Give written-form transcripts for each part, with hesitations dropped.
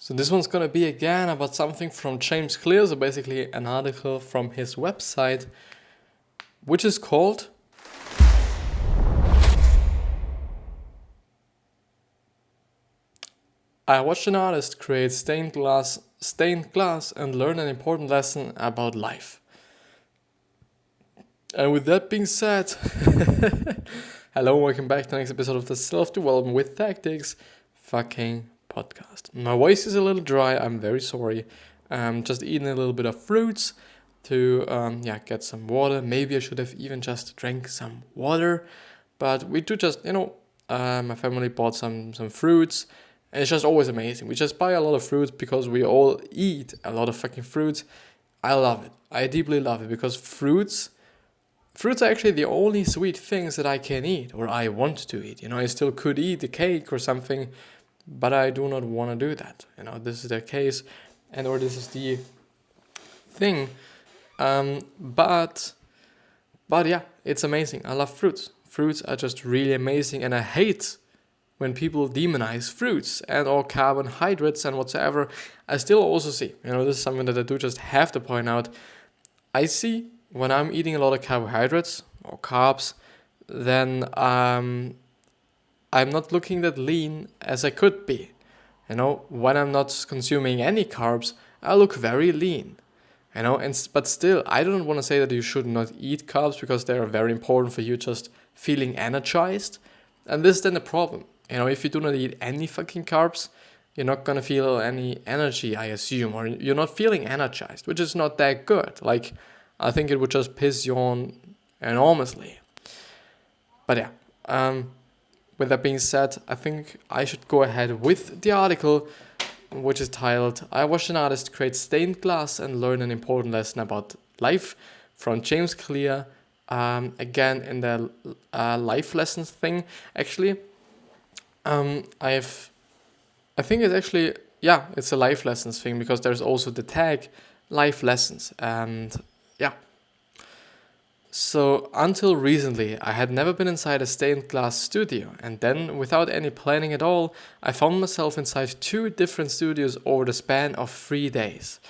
So this one's gonna be again about something from James Clear, so basically an article from his website, which is called I watched an artist create stained glass and learn an important lesson about life. And with that being said, hello and welcome back to the next episode of the Self-Development with Tactics fucking podcast. My voice is a little dry, I'm very sorry. Just eating a little bit of fruits to get some water. Maybe I should have even just drank some water, but we do just, my family bought some fruits, and it's just always amazing. We just buy a lot of fruits because we all eat a lot of fucking fruits. I love it. I deeply love it because fruits are actually the only sweet things that I can eat or I want to eat. I still could eat a cake or something, but I do not want to do that. This is the case, or this is the thing. But yeah, it's amazing. I love fruits. Fruits are just really amazing, and I hate when people demonize fruits and all carbohydrates and whatsoever. I still also see, this is something that I do just have to point out. I see when I'm eating a lot of carbohydrates or carbs, then I'm not looking that lean as I could be. When I'm not consuming any carbs, I look very lean. But still, I don't want to say that you should not eat carbs because they are very important for you just feeling energized. And this is then the problem. If you do not eat any fucking carbs, you're not going to feel any energy, I assume, or you're not feeling energized, which is not that good. I think it would just piss you on enormously. But yeah, with that being said, I think I should go ahead with the article, which is titled, I watched an artist create stained glass and learn an important lesson about life, from James Clear, again in the life lessons thing. Actually, I think it's actually, it's a life lessons thing because there's also the tag life lessons. And yeah. So until recently, I had never been inside a stained glass studio, and then, without any planning at all, I found myself inside 2 different studios over the span of 3 days.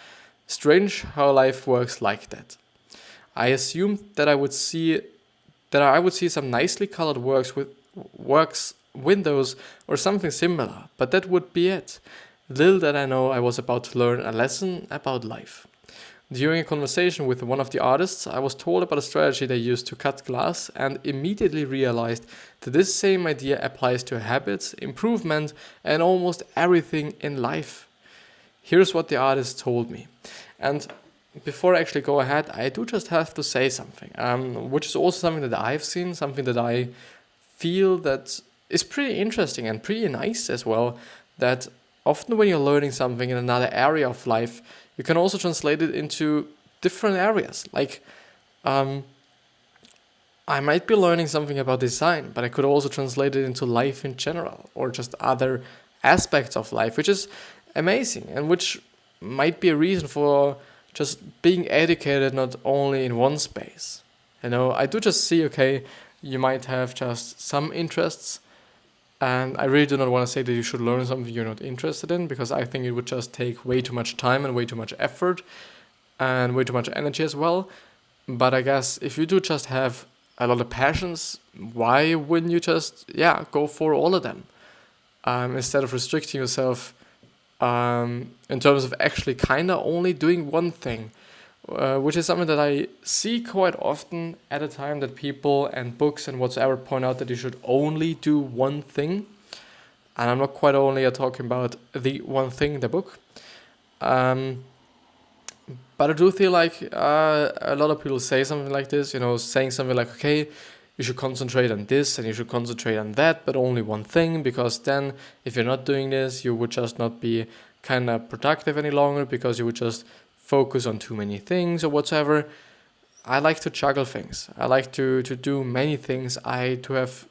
Strange how life works like that. I assumed that I would see some nicely colored works windows or something similar, but that would be it. Little did I know I was about to learn a lesson about life. During a conversation with one of the artists, I was told about a strategy they used to cut glass and immediately realized that this same idea applies to habits, improvement, and almost everything in life. Here's what the artist told me. And before I actually go ahead, I do just have to say something, which is also something that I've seen, something that I feel that is pretty interesting and pretty nice as well, that often when you're learning something in another area of life, you can also translate it into different areas. I might be learning something about design, but I could also translate it into life in general, or just other aspects of life, which is amazing, and which might be a reason for just being educated not only in one space. I do just see, okay, you might have just some interests, and I really do not want to say that you should learn something you're not interested in, because I think it would just take way too much time and way too much effort and way too much energy as well. But I guess if you do just have a lot of passions, why wouldn't you just, go for all of them? Instead of restricting yourself in terms of actually kind of only doing one thing. Which is something that I see quite often at a time, that people and books and whatsoever point out that you should only do one thing. And I'm not quite only talking about the one thing in the book. But I do feel like a lot of people say something like this, saying something like, okay, you should concentrate on this and you should concentrate on that, but only one thing, because then if you're not doing this, you would just not be kind of productive any longer, because you would just focus on too many things or whatever. I like to juggle things. I like to do many things. To have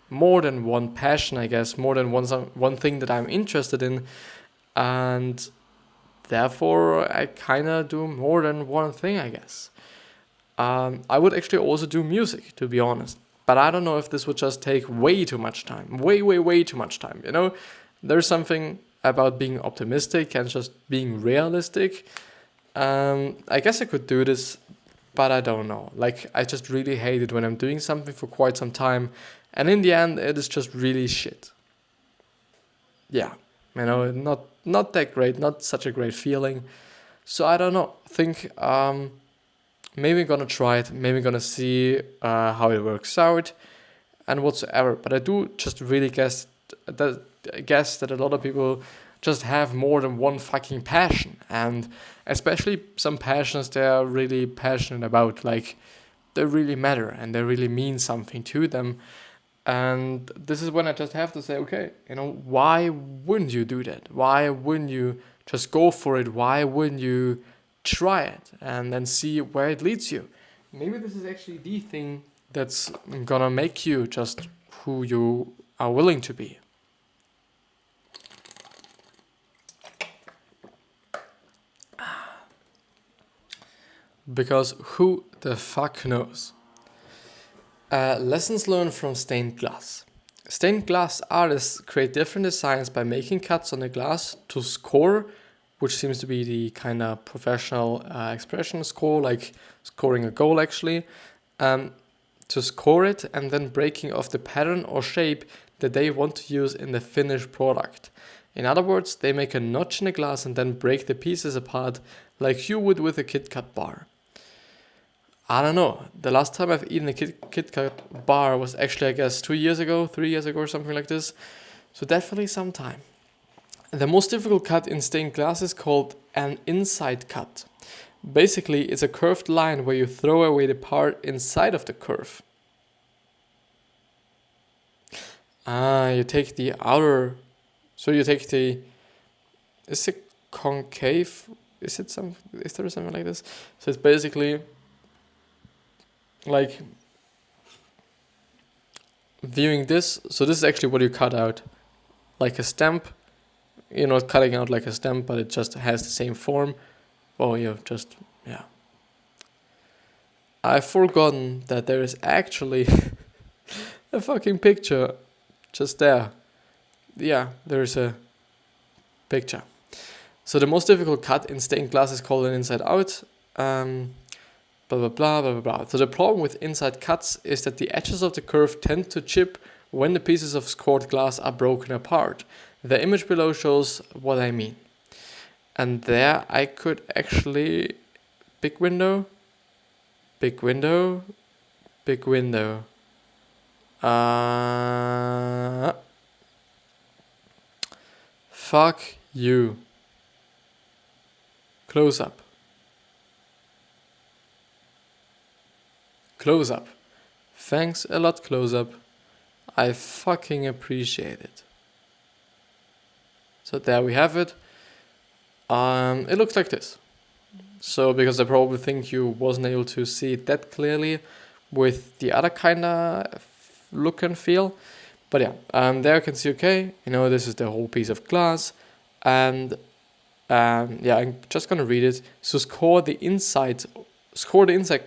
more than one passion, I guess, more than one thing that I'm interested in, and therefore I kind of do more than one thing, I guess. I would actually also do music, to be honest, but I don't know if this would just take way too much time, way too much time. There's something about being optimistic and just being realistic. I guess I could do this, but I don't know. Like, I just really hate it when I'm doing something for quite some time, and in the end, it is just really shit. Yeah, not that great, not such a great feeling. So I don't know. I think maybe I'm gonna try it. Maybe I'm gonna see how it works out and whatsoever. But I do just really guess that a lot of people just have more than one fucking passion, and especially some passions they are really passionate about, like they really matter and they really mean something to them. And this is when I just have to say, okay, why wouldn't you do that? Why wouldn't you just go for it? Why wouldn't you try it and then see where it leads you? Maybe this is actually the thing that's gonna make you just who you are willing to be. Because who the fuck knows? Lessons learned from stained glass. Stained glass artists create different designs by making cuts on the glass to score, which seems to be the kind of professional expression, score, like scoring a goal actually, to score it and then breaking off the pattern or shape that they want to use in the finished product. In other words, they make a notch in the glass and then break the pieces apart like you would with a Kit Kat bar. I don't know. The last time I've eaten a Kit Kat bar was actually, I guess, 2 years ago, 3 years ago, or something like this. So definitely some time. The most difficult cut in stained glass is called an inside cut. Basically, it's a curved line where you throw away the part inside of the curve. You take the outer. So you take the. Is it concave? Is there something like this? So it's basically like viewing this. So this is actually what you cut out, like a stamp. You're not cutting out like a stamp, but it just has the same form. Yeah. I've forgotten that there is actually a fucking picture just there. Yeah, there is a picture. So the most difficult cut in stained glass is called an inside out. Blah, blah, blah, blah, blah, blah. So the problem with inside cuts is that the edges of the curve tend to chip when the pieces of scored glass are broken apart. The image below shows what I mean. And there I could actually... Big window. Fuck you. Close up. Thanks a lot, close up. I fucking appreciate it. So there we have it. It looks like this. So because I probably think you wasn't able to see it that clearly with the other kind of look and feel. But yeah, there you can see, okay, this is the whole piece of glass. And yeah, I'm just going to read it. So score the inside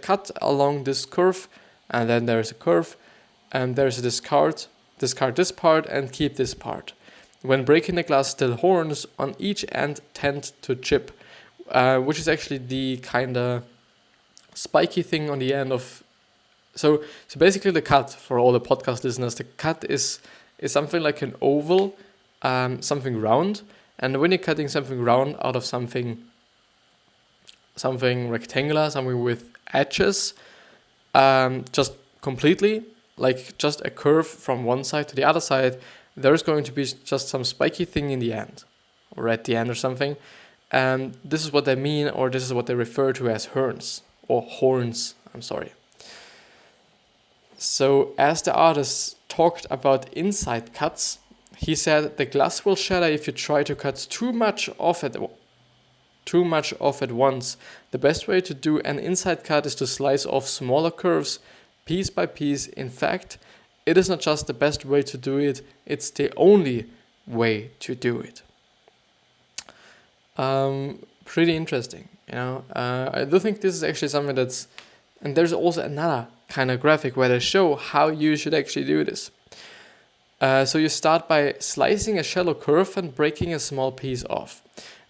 cut along this curve. And then there's a curve. And there's a discard this part and keep this part. When breaking the glass, still horns on each end tend to chip, which is actually the kind of spiky thing on the end of. So basically, the cut, for all the podcast listeners, the cut is something like an oval, something round, and when you're cutting something round out of something rectangular, something with edges, just completely, like just a curve from one side to the other side, there's going to be just some spiky thing in the end, or at the end or something. And this is what they mean, or this is what they refer to as horns. So as the artist talked about inside cuts, he said the glass will shatter if you try to cut too much off at once. The best way to do an inside cut is to slice off smaller curves piece by piece. In fact, it is not just the best way to do it, it's the only way to do it. Pretty interesting, I do think this is actually something that's, and there's also another kind of graphic where they show how you should actually do this. So you start by slicing a shallow curve and breaking a small piece off.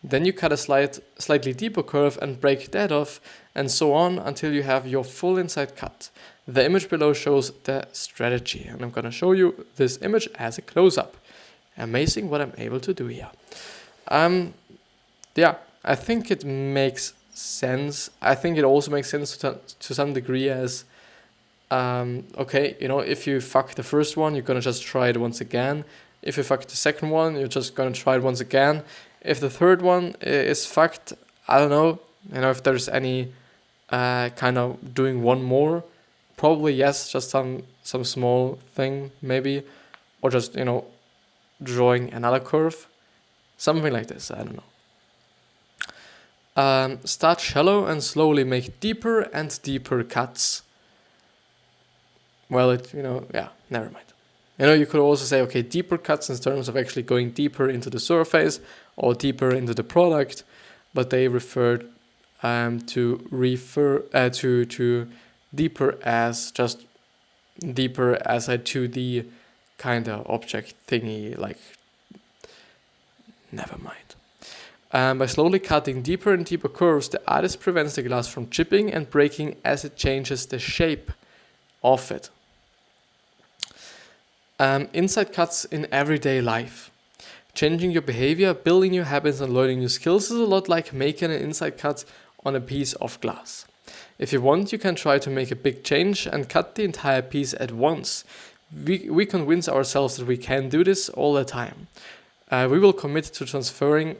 Then you cut a slightly deeper curve and break that off, and so on until you have your full inside cut. The image below shows the strategy, and I'm gonna show you this image as a close-up. Amazing what I'm able to do here. Yeah, I think it makes sense. I think it also makes sense to some degree as, okay, if you fuck the first one, you're gonna just try it once again. If you fuck the second one, you're just gonna try it once again. If the third one is fucked, I don't know, if there's any kind of doing one more, probably yes, just some small thing maybe, or just, drawing another curve, something like this, I don't know. Start shallow and slowly make deeper and deeper cuts. Well, never mind. You could also say, okay, deeper cuts in terms of actually going deeper into the surface or deeper into the product, but they refer to deeper as just deeper as a 2D kind of object thingy, like, never mind. By slowly cutting deeper and deeper curves, the artist prevents the glass from chipping and breaking as it changes the shape of it. Inside cuts in everyday life. Changing your behavior, building new habits, and learning new skills is a lot like making an inside cut on a piece of glass. If you want, you can try to make a big change and cut the entire piece at once. We convince ourselves that we can do this all the time. We will commit to transforming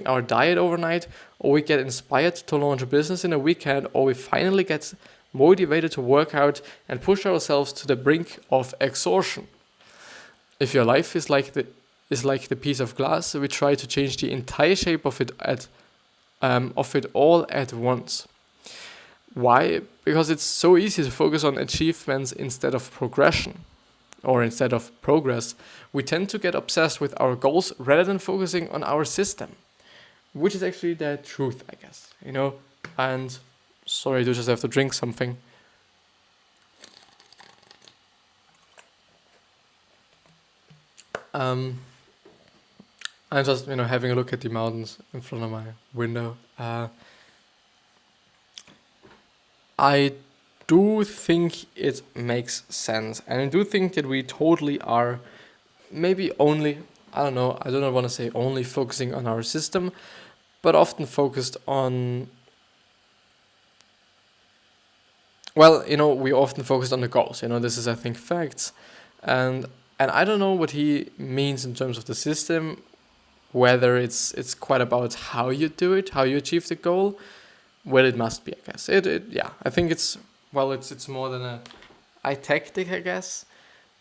our diet overnight, or we get inspired to launch a business in a weekend, or we finally get motivated to work out and push ourselves to the brink of exhaustion. If your life is like the piece of glass, we try to change the entire shape of it all at once. Why? Because it's so easy to focus on achievements instead of progression, or instead of progress. We tend to get obsessed with our goals rather than focusing on our system, which is actually the truth, I guess. And sorry, I do just have to drink something. I'm just, having a look at the mountains in front of my window. I do think it makes sense, and I do think that we totally are maybe only, I don't know, I don't want to say only focusing on our system, but often focused on, well, we often focused on the goals. This is, I think, facts. And I don't know what he means in terms of the system, whether it's quite about how you do it, how you achieve the goal. Well, it must be, I guess. I think it's more than a tactic, I guess.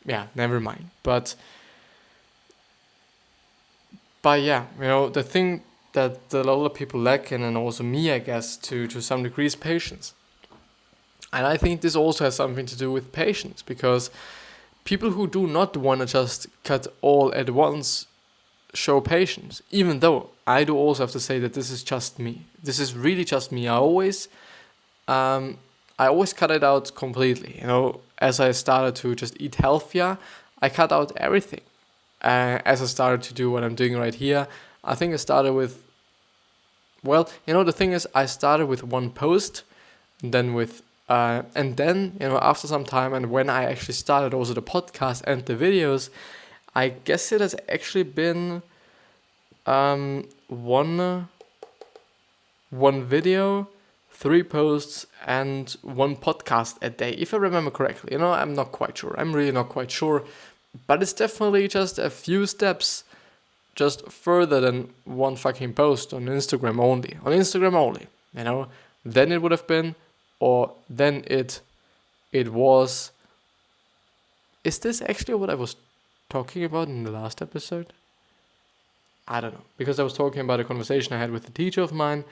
Yeah, never mind. But yeah, the thing that a lot of people lack, and also me, I guess, to some degree, is patience. And I think this also has something to do with patience, because people who do not want to just cut all at once show patience, even though I do also have to say that this is just me. This is really just me. I always cut it out completely. As I started to just eat healthier, I cut out everything. As I started to do what I'm doing right here, I think I started with, the thing is, I started with one post, then with and then, after some time, and when I actually started also the podcast and the videos, I guess it has actually been one video, 3 posts, and 1 podcast a day, if I remember correctly. I'm not quite sure. I'm really not quite sure. But it's definitely just a few steps just further than 1 fucking post on Instagram only. On Instagram only, Then it would have been, or then it was. Is this actually what I was talking about in the last episode? I don't know, because I was talking about a conversation I had with a teacher of mine,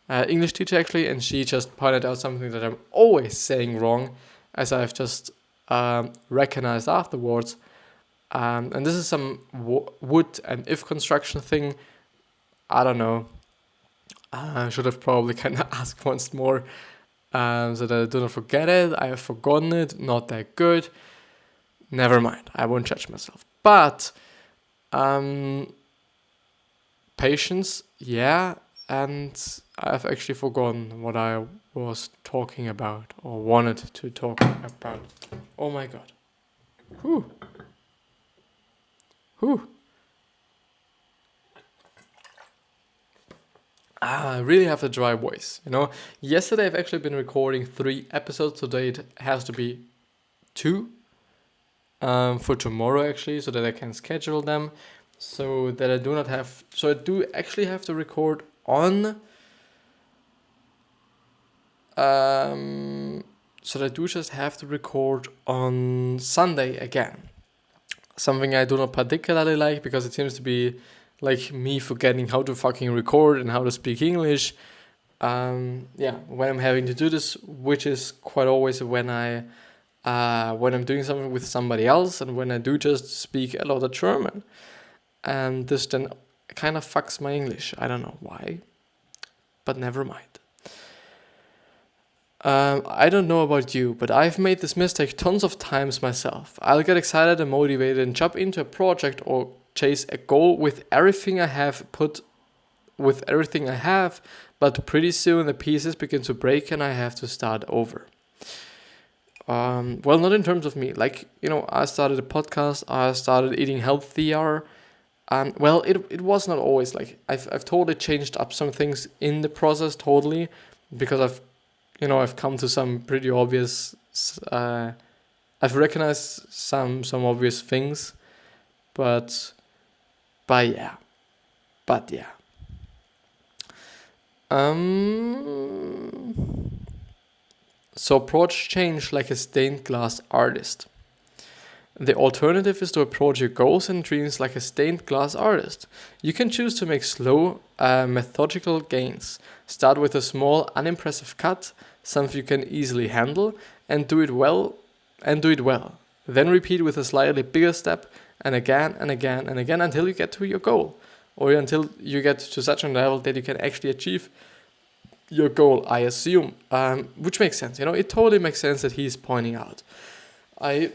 English teacher actually, and she just pointed out something that I'm always saying wrong, as I've just recognized afterwards. And this is some wood and if construction thing. I don't know. I should have probably kind of asked once more, so that I do not forget it. I have forgotten it. Not that good. never mind. I won't judge myself. But patience, yeah, and I've actually forgotten what I was talking about or wanted to talk about. Oh my god. Whew. I really have a dry voice, Yesterday I've actually been recording 3 episodes. Today it has to be 2 for tomorrow actually, so that I can schedule them. So that I do not have... So I do actually have to record on... so I do just have to record on Sunday again. Something I do not particularly like, because it seems to be like me forgetting how to fucking record and how to speak English. When I'm having to do this, which is quite always when I'm doing something with somebody else, and when I do just speak a lot of German. And this then kind of fucks my English. I don't know why, but never mind. I don't know about you, but I've made this mistake tons of times myself. I'll get excited and motivated and jump into a project or chase a goal with everything I have, but pretty soon the pieces begin to break and I have to start over. Well, not in terms of me. Like, I started a podcast, I started eating healthier. It was not always like... I've totally changed up some things in the process, totally, because I've come to some pretty obvious... I've recognized some obvious things, but yeah. So approach change like a stained glass artist. The alternative is to approach your goals and dreams like a stained glass artist. You can choose to make slow, methodical gains. Start with a small, unimpressive cut, something you can easily handle, and do it well. Then repeat with a slightly bigger step, and again and again and again, until you get to your goal, or until you get to such a level that you can actually achieve your goal, I assume. Which makes sense, it totally makes sense that he's pointing out. I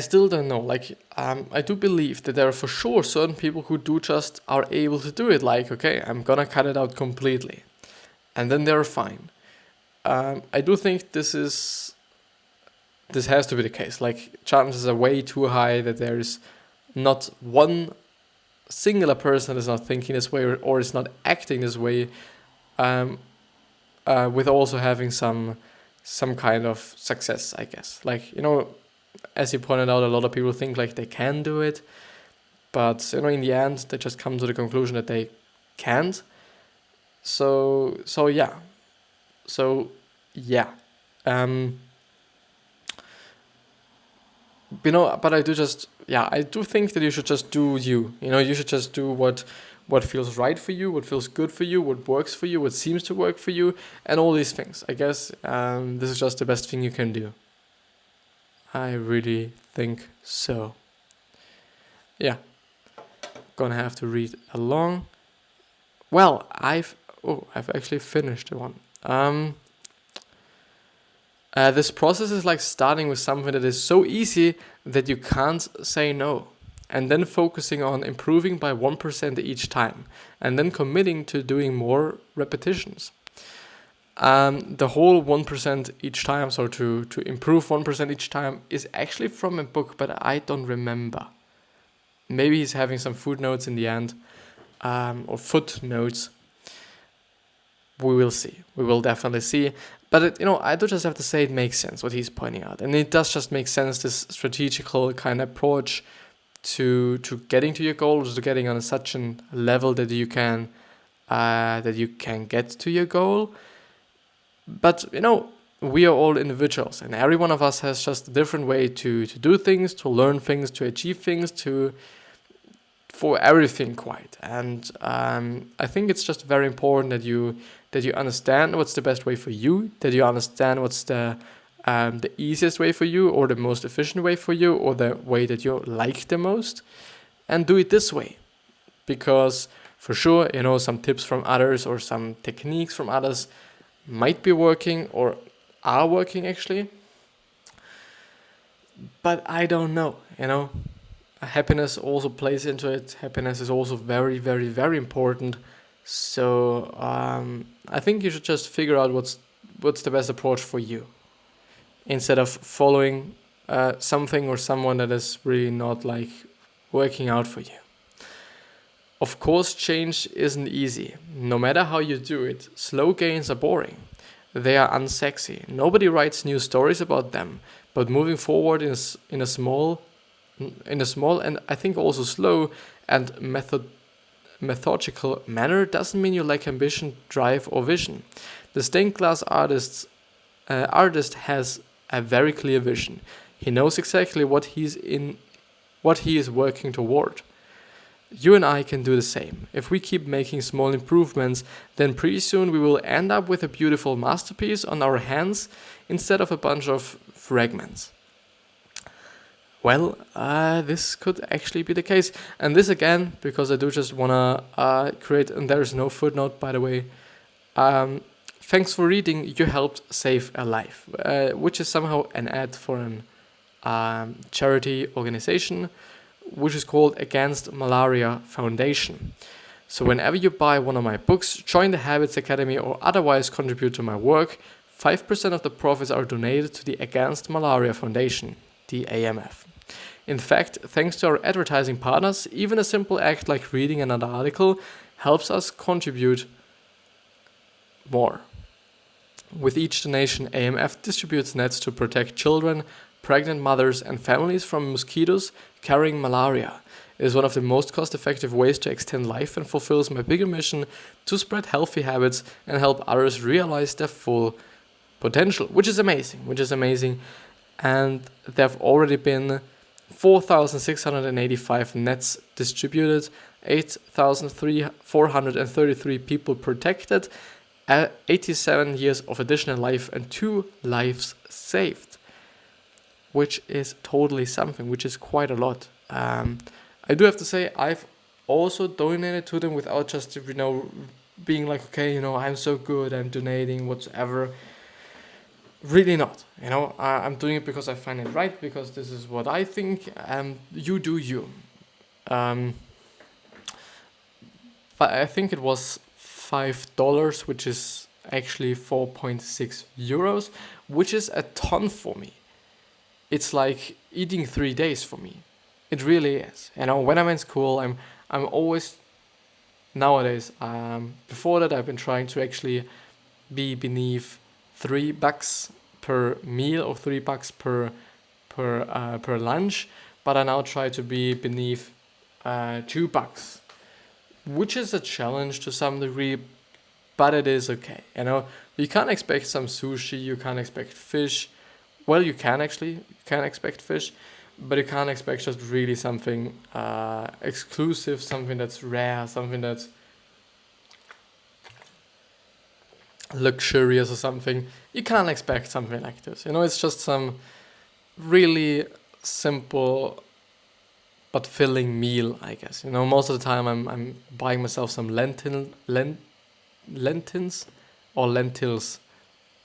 still don't know, I do believe that there are for sure certain people who are able to do it, okay, I'm gonna cut it out completely, and then they're fine. I do think this has to be the case, chances are way too high that there is not one singular person that is not thinking this way or is not acting this way, with also having some kind of success, I guess. As you pointed out, a lot of people think they can do it, but in the end they just come to the conclusion that they can't. So yeah. But I do think that you should just do you. You should just do what feels right for you, what feels good for you, what works for you, what seems to work for you, and all these things. I guess this is just the best thing you can do. I really think so. Yeah. Gonna have to read along. Well, I've actually finished one. This process is like starting with something that is so easy that you can't say no, and then focusing on improving by 1% each time, and then committing to doing more repetitions. The whole 1% each time, so to improve 1% each time, is actually from a book, but I don't remember. Maybe he's having some footnotes in the end, or footnotes. We will see. We will definitely see. But I do just have to say it makes sense what he's pointing out, and it does just make sense, this strategical kind of approach to getting to your goals, to getting on such a level that you can get to your goal. But we are all individuals, and every one of us has just a different way to do things, to learn things, to achieve things, for everything quite. And I think it's just very important that you understand what's the best way for you, that you understand what's the easiest way for you, or the most efficient way for you, or the way that you like the most, and do it this way. Because for sure, some tips from others or some techniques from others might be working or are working actually. But I don't know, you know. Happiness also plays into it. Happiness is also very, very, very important. So I think you should just figure out what's the best approach for you, instead of following something or someone that is really not like working out for you. Of course, change isn't easy. No matter how you do it, slow gains are boring. They are unsexy. Nobody writes new stories about them. But moving forward in a small and I think also slow and methodical manner doesn't mean you lack ambition, drive, or vision. The stained glass artist has a very clear vision. He knows exactly what he is working toward. You and I can do the same. If we keep making small improvements, then pretty soon we will end up with a beautiful masterpiece on our hands instead of a bunch of fragments. Well, this could actually be the case. And this again, because I do just want to create, and there is no footnote, by the way. Thanks for reading, you helped save a life, which is somehow an ad for an charity organization, which is called Against Malaria Foundation. So whenever you buy one of my books, join the Habits Academy, or otherwise contribute to my work, 5% of the profits are donated to the Against Malaria Foundation, the AMF. In fact, thanks to our advertising partners, even a simple act like reading another article helps us contribute more. With each donation, AMF distributes nets to protect children, pregnant mothers, and families from mosquitoes carrying malaria. It is one of the most cost-effective ways to extend life and fulfills my bigger mission to spread healthy habits and help others realize their full potential, which is amazing. And there have already been 4,685 nets distributed, 8,433 people protected, 87 years of additional life, and 2 lives saved, which is totally something, which is quite a lot. I do have to say, I've also donated to them without just, being like, okay, I'm so good, I'm donating, whatever. Really not. I'm doing it because I find it right, because this is what I think, and you do you. But I think it was $5, which is actually 4.6 euros, which is a ton for me. It's like eating 3 days for me. It really is. When I'm in school, I'm always nowadays. Before that, I've been trying to actually be beneath $3 per meal or $3 per lunch, but I now try to be beneath $2, which is a challenge to some degree, but it is okay. You can't expect some sushi, you can't expect fish. Well, you can expect fish, but you can't expect just really something exclusive, something that's rare, something that's luxurious or something. You can't expect something like this. It's just some really simple but filling meal, I guess. Most of the time I'm buying myself some lentils or lentils.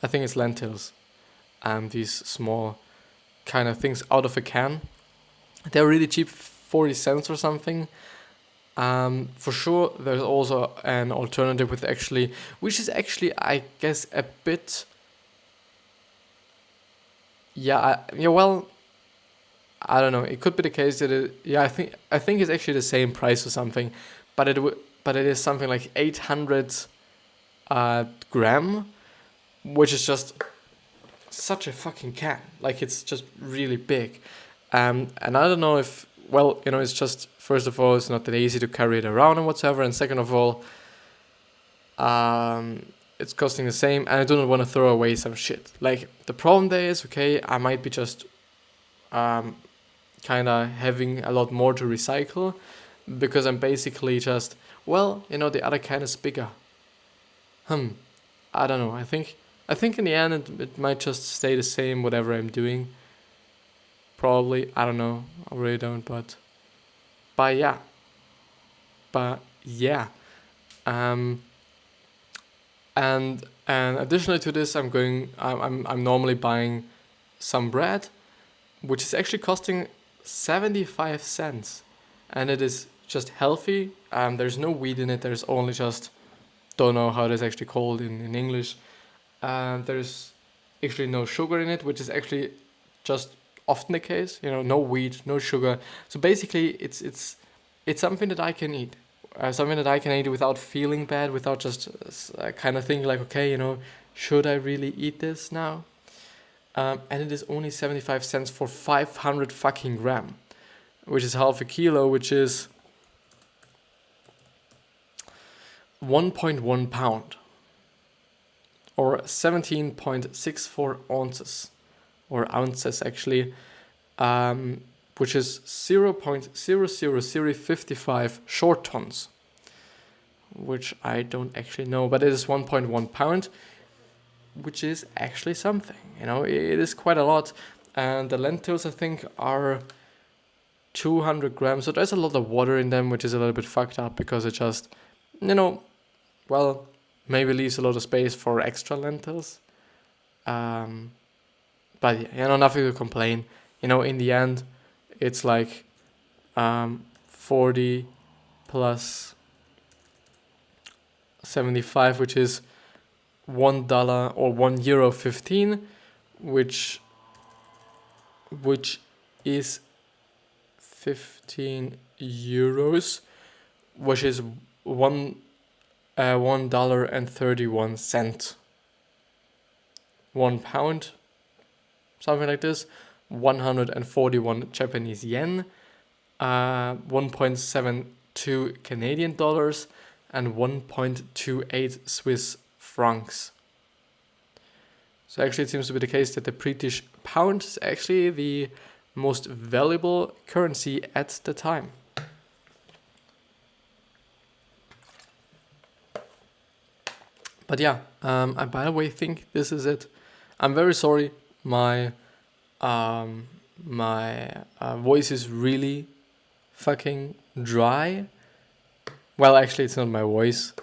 I think it's lentils. These small kind of things out of a can. They're really cheap, 40 cents or something. For sure, there's also an alternative which is actually, I guess, a bit. I don't know. It could be the case that I think it's actually the same price or something, but it is something like 800 gram, which is just such a fucking can. Like, it's just really big, and I don't know if. Well, it's just, first of all, it's not that easy to carry it around and whatever, and second of all, it's costing the same, and I do not want to throw away some shit. Like, the problem there is, okay, I might be just kind of having a lot more to recycle, because I'm basically just, the other can is bigger. I don't know, I think in the end it might just stay the same, whatever I'm doing. Probably, I don't know, I really don't, but yeah. And additionally to this, I'm normally buying some bread, which is actually costing 75 cents. And it is just healthy. There's no wheat in it. There's only just, don't know how it is actually called in English. There's actually no sugar in it, which is actually just often the case. No wheat, no sugar. So basically, it's something that I can eat. Something that I can eat without feeling bad, without just kind of thinking like, okay, should I really eat this now? And it is only 75 cents for 500 fucking gram, which is half a kilo, which is 1.1 pound, or 17.64 ounces, or ounces actually, which is 0.00055 short tons, which I don't actually know, but it is 1.1 pound, which is actually something. It is quite a lot. And the lentils, I think, are 200 grams, so there's a lot of water in them, which is a little bit fucked up because it just, maybe leaves a lot of space for extra lentils. But yeah, nothing to complain. In the end, it's like 40 plus 75, which is $1 or €1.15, which is 15 euros, which is $1.31. 1 pound, something like this, 141 Japanese yen, 1.72 Canadian dollars, and 1.28 Swiss francs. So actually it seems to be the case that the British pound is actually the most valuable currency at the time. But yeah, I by the way think this is it. I'm very sorry, my voice is really fucking dry. Well, actually it's not my voice,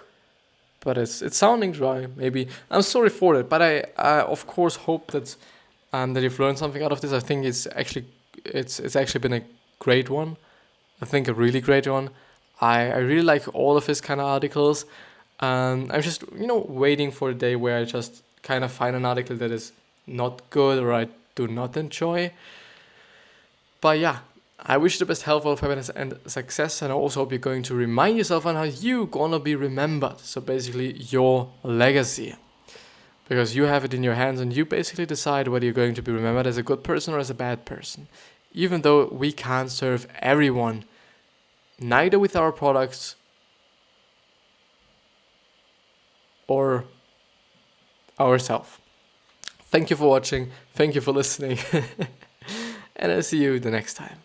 but it's sounding dry, maybe. I'm sorry for it, but I of course hope that you've learned something out of this. I think it's actually been a great one. I think a really great one. I really like all of his kind of articles. I'm just waiting for a day where I just kind of find an article that is not good or I do not enjoy. But yeah, I wish you the best health, wealth, happiness, and success. And I also hope you're going to remind yourself on how you're gonna be remembered. So basically, your legacy. Because you have it in your hands and you basically decide whether you're going to be remembered as a good person or as a bad person. Even though we can't serve everyone, neither with our products or ourselves. Thank you for watching. Thank you for listening. And I'll see you the next time.